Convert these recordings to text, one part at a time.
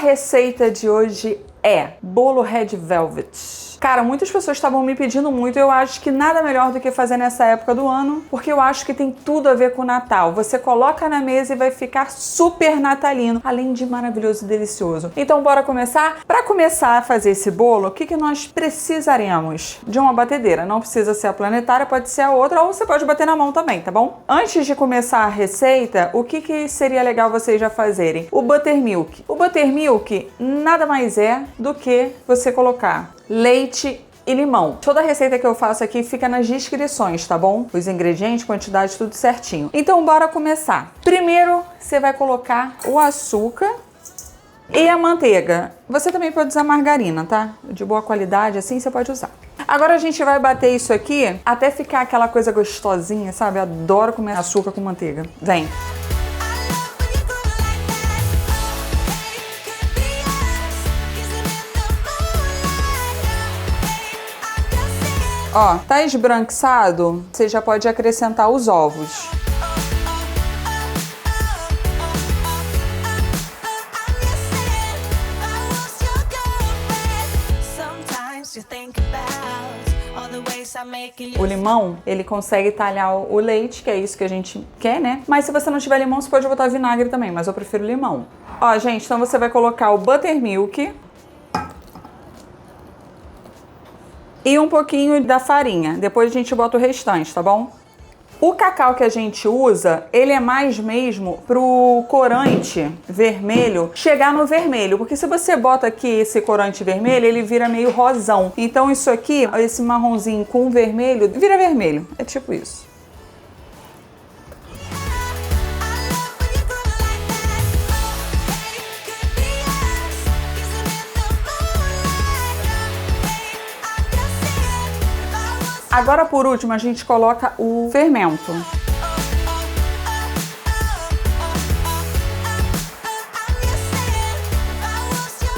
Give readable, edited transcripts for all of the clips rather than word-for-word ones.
receita de hoje é bolo Red Velvet. Cara, muitas pessoas estavam me pedindo muito e eu acho que nada melhor do que fazer nessa época do ano, porque eu acho que tem tudo a ver com o Natal. Você coloca na mesa e vai ficar super natalino, além de maravilhoso e delicioso. Então bora começar? Para começar a fazer esse bolo, o que nós precisaremos? De uma batedeira. Não precisa ser a planetária, pode ser a outra, ou você pode bater na mão também, tá bom? Antes de começar a receita, o que seria legal vocês já fazerem? O buttermilk. O buttermilk nada mais é do que você colocar leite e limão. Toda a receita que eu faço aqui fica nas descrições, tá bom? Os ingredientes, quantidade, tudo certinho. Então bora começar. Primeiro, você vai colocar o açúcar e a manteiga. Você também pode usar margarina, tá? De boa qualidade, assim você pode usar. Agora a gente vai bater isso aqui até ficar aquela coisa gostosinha, sabe? Eu adoro comer açúcar com manteiga. Vem. Ó, tá esbranquiçado, você já pode acrescentar os ovos. O limão, ele consegue talhar o leite, que é isso que a gente quer, né? Mas se você não tiver limão, você pode botar vinagre também, mas eu prefiro limão. Ó, gente, então você vai colocar o buttermilk e um pouquinho da farinha. Depois a gente bota o restante, tá bom? O cacau que a gente usa, ele é mais mesmo pro corante vermelho chegar no vermelho. Porque se você bota aqui esse corante vermelho, ele vira meio rosão. Então isso aqui, esse marronzinho com vermelho, vira vermelho. É tipo isso. Agora, por último, a gente coloca o fermento.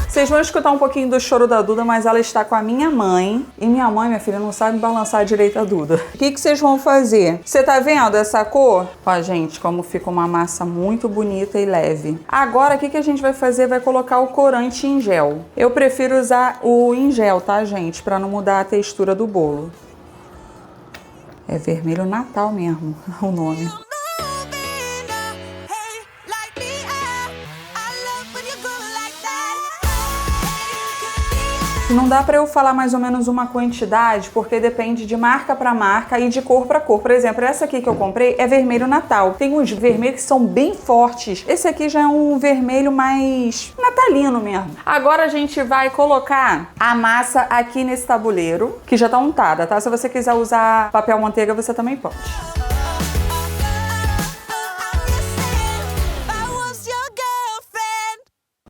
Vocês vão escutar um pouquinho do choro da Duda, mas ela está com a minha mãe. E minha mãe, minha filha, não sabe balançar direito a Duda. O que vocês vão fazer? Você tá vendo essa cor? Ó, gente, como fica uma massa muito bonita e leve. Agora, o que a gente vai fazer? Vai colocar o corante em gel. Eu prefiro usar o em gel, tá, gente? Pra não mudar a textura do bolo. É vermelho Natal mesmo, o nome. Não dá pra eu falar mais ou menos uma quantidade, porque depende de marca pra marca e de cor pra cor. Por exemplo, essa aqui que eu comprei é vermelho Natal. Tem uns vermelhos que são bem fortes. Esse aqui já é um vermelho mais natalino mesmo. Agora a gente vai colocar a massa aqui nesse tabuleiro, que já tá untada, tá? Se você quiser usar papel manteiga, você também pode.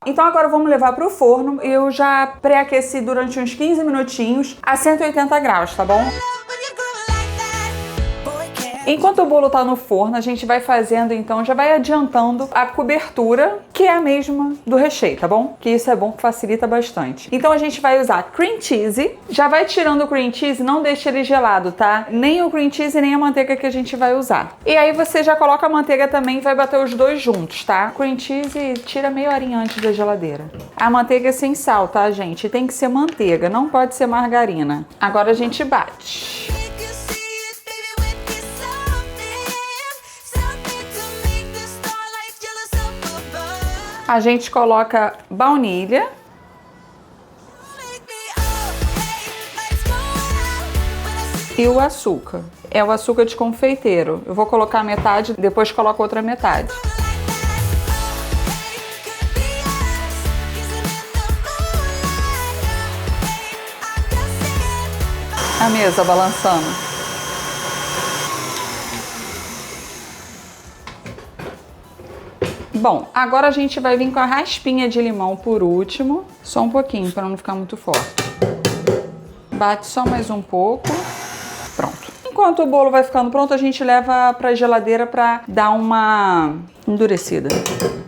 Então agora vamos levar para o forno. Eu já pré-aqueci durante uns 15 minutinhos a 180 graus, tá bom? Enquanto o bolo tá no forno, a gente vai fazendo, então, já vai adiantando a cobertura, que é a mesma do recheio, tá bom? Que isso é bom, que facilita bastante. Então a gente vai usar cream cheese. Já vai tirando o cream cheese, não deixa ele gelado, tá? Nem o cream cheese, nem a manteiga que a gente vai usar. E aí você já coloca a manteiga também e vai bater os dois juntos, tá? Cream cheese tira meia horinha antes da geladeira. A manteiga é sem sal, tá, gente? Tem que ser manteiga, não pode ser margarina. Agora a gente bate. A gente coloca baunilha. E o açúcar. É o açúcar de confeiteiro. Eu vou colocar metade, depois coloco outra metade. A mesa balançando. Bom, agora a gente vai vir com a raspinha de limão por último. Só um pouquinho, para não ficar muito forte. Bate só mais um pouco. Pronto. Enquanto o bolo vai ficando pronto, a gente leva para a geladeira para dar uma endurecida.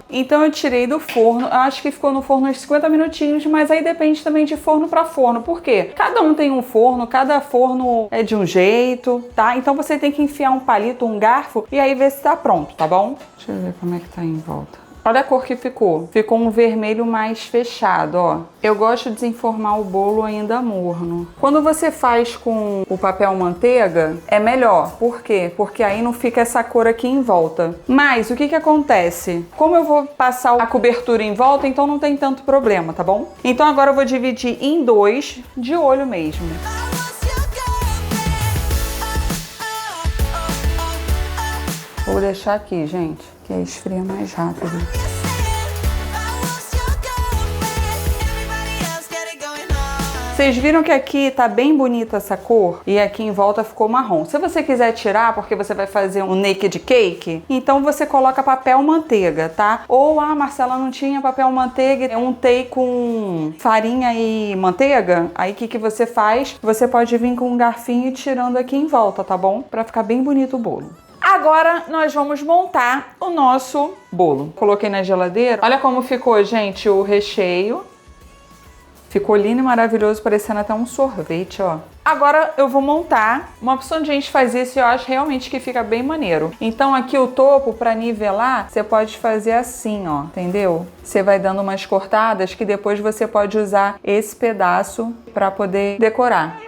Então eu tirei do forno, eu acho que ficou no forno uns 50 minutinhos, mas aí depende também de forno para forno. Por quê? Cada um tem um forno, cada forno é de um jeito, tá? Então você tem que enfiar um palito, um garfo e aí ver se tá pronto, tá bom? Deixa eu ver como é que tá em volta. Olha a cor que ficou. Ficou um vermelho mais fechado, ó. Eu gosto de desenformar o bolo ainda morno. Quando você faz com o papel manteiga, é melhor. Por quê? Porque aí não fica essa cor aqui em volta. Mas o que que acontece? Como eu vou passar a cobertura em volta, então não tem tanto problema, tá bom? Então agora eu vou dividir em 2, de olho mesmo. Vou deixar aqui, gente, que aí esfria mais rápido. Vocês viram que aqui tá bem bonita essa cor e aqui em volta ficou marrom. Se você quiser tirar porque você vai fazer um naked cake, então você coloca papel manteiga, tá? Ou, Marcela, não tinha papel manteiga, eu untei com farinha e manteiga. Aí o que você faz? Você pode vir com um garfinho e tirando aqui em volta, tá bom? Pra ficar bem bonito o bolo. Agora nós vamos montar o nosso bolo. Coloquei na geladeira. Olha como ficou, gente, o recheio. Ficou lindo e maravilhoso, parecendo até um sorvete, ó. Agora eu vou montar. Uma opção de a gente fazer isso, eu acho realmente que fica bem maneiro. Então aqui o topo, para nivelar, você pode fazer assim, ó, entendeu? Você vai dando umas cortadas que depois você pode usar esse pedaço para poder decorar.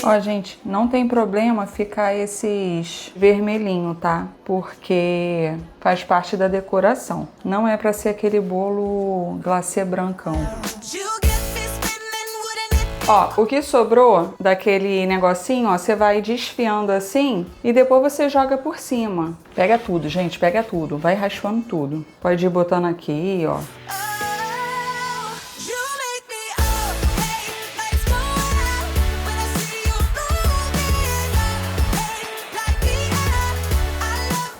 Ó, gente, não tem problema ficar esses vermelhinho, tá? Porque faz parte da decoração. Não é pra ser aquele bolo glacê brancão. Ó, o que sobrou daquele negocinho, ó, você vai desfiando assim e depois você joga por cima. Pega tudo, gente, pega tudo. Vai raspando tudo. Pode ir botando aqui, ó.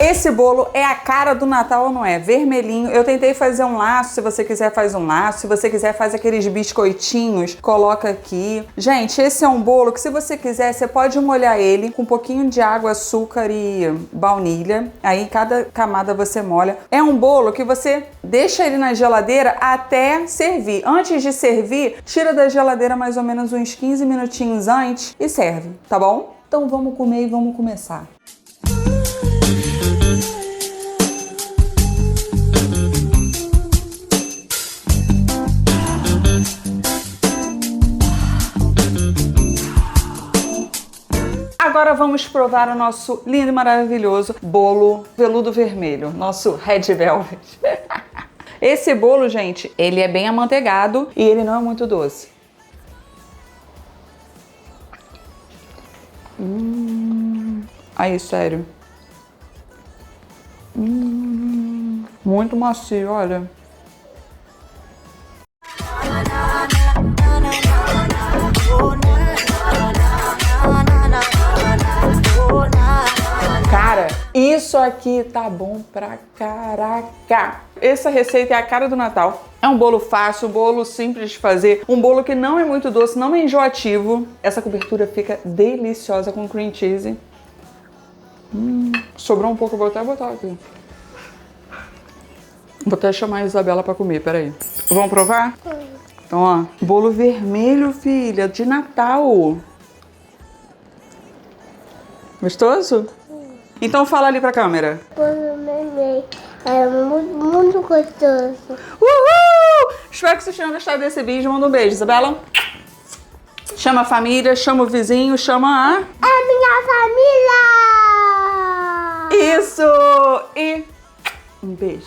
Esse bolo é a cara do Natal ou não é? Vermelhinho. Eu tentei fazer um laço, se você quiser faz um laço. Se você quiser faz aqueles biscoitinhos, coloca aqui. Gente, esse é um bolo que se você quiser, você pode molhar ele com um pouquinho de água, açúcar e baunilha. Aí cada camada você molha. É um bolo que você deixa ele na geladeira até servir. Antes de servir, tira da geladeira mais ou menos uns 15 minutinhos antes e serve, tá bom? Então vamos comer e vamos começar. Agora vamos provar o nosso lindo e maravilhoso bolo veludo vermelho, nosso Red Velvet. Esse bolo, gente, ele é bem amanteigado e ele não é muito doce. Aí, sério. Muito macio, olha. Cara, isso aqui tá bom pra caraca. Essa receita é a cara do Natal. É um bolo fácil, um bolo simples de fazer, um bolo que não é muito doce, não é enjoativo. Essa cobertura fica deliciosa com cream cheese. Sobrou um pouco, eu vou até botar aqui. Vou até chamar a Isabela pra comer, peraí. Vamos provar? Então, ó, bolo vermelho, filha, de Natal. Gostoso? Então fala ali pra câmera. Bolo vermelho. É muito gostoso. Uhul! Espero que vocês tenham gostado desse vídeo. Manda um beijo, Isabela. Chama a família, chama o vizinho, chama a minha família! Isso! E um beijo.